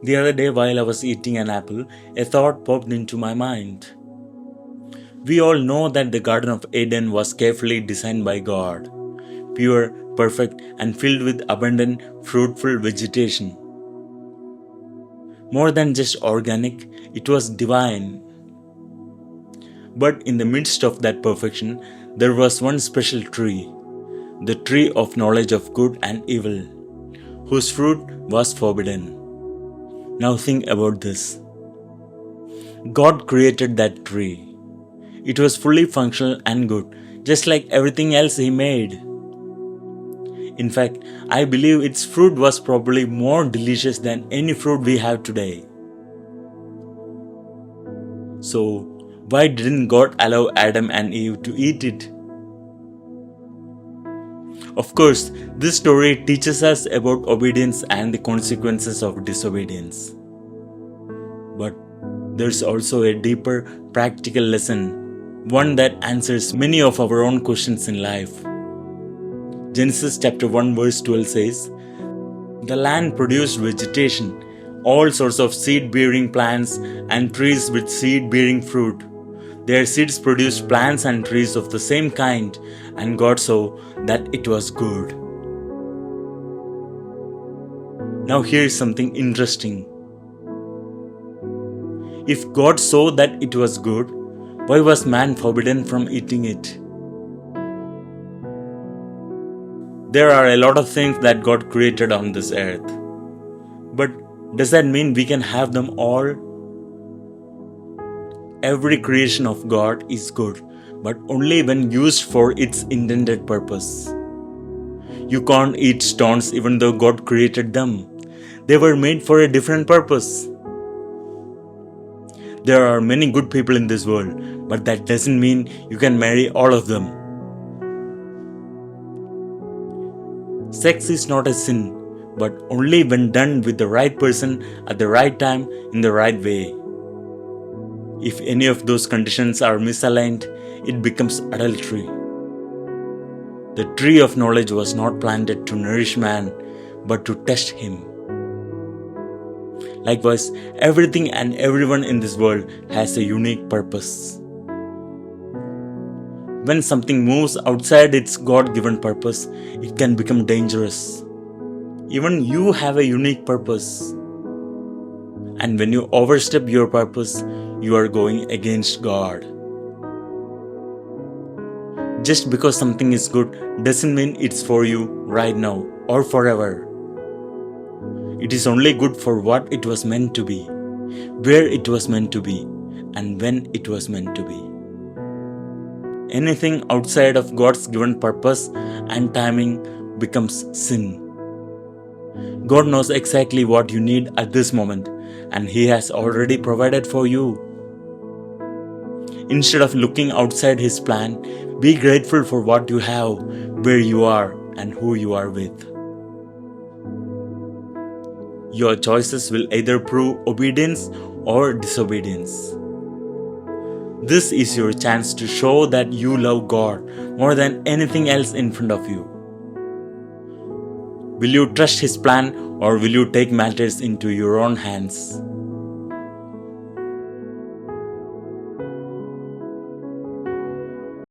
The other day, while I was eating an apple, a thought popped into my mind. We all know that the Garden of Eden was carefully designed by God, pure, perfect, and filled with abundant, fruitful vegetation. More than just organic, it was divine. But in the midst of that perfection, there was one special tree, the tree of knowledge of good and evil, whose fruit was forbidden. Now think about this. God created that tree. It was fully functional and good, just like everything else He made. In fact, I believe its fruit was probably more delicious than any fruit we have today. So, why didn't God allow Adam and Eve to eat it? Of course, this story teaches us about obedience and the consequences of disobedience. But there's also a deeper practical lesson, one that answers many of our own questions in life. Genesis chapter 1 verse 12 says, "The land produced vegetation, all sorts of seed-bearing plants and trees with seed-bearing fruit. Their seeds produced plants and trees of the same kind, and God saw that it was good." Now here is something interesting. If God saw that it was good, why was man forbidden from eating it? There are a lot of things that God created on this earth. But does that mean we can have them all? Every creation of God is good, but only when used for its intended purpose. You can't eat stones even though God created them. They were made for a different purpose. There are many good people in this world, but that doesn't mean you can marry all of them. Sex is not a sin, but only when done with the right person at the right time in the right way. If any of those conditions are misaligned, it becomes adultery. The tree of knowledge was not planted to nourish man, but to test him. Likewise, everything and everyone in this world has a unique purpose. When something moves outside its God-given purpose, it can become dangerous. Even you have a unique purpose. And when you overstep your purpose, you are going against God. Just because something is good doesn't mean it's for you right now or forever. It is only good for what it was meant to be, where it was meant to be, and when it was meant to be. Anything outside of God's given purpose and timing becomes sin. God knows exactly what you need at this moment, and He has already provided for you. Instead of looking outside His plan, be grateful for what you have, where you are, and who you are with. Your choices will either prove obedience or disobedience. This is your chance to show that you love God more than anything else in front of you. Will you trust His plan, or will you take matters into your own hands?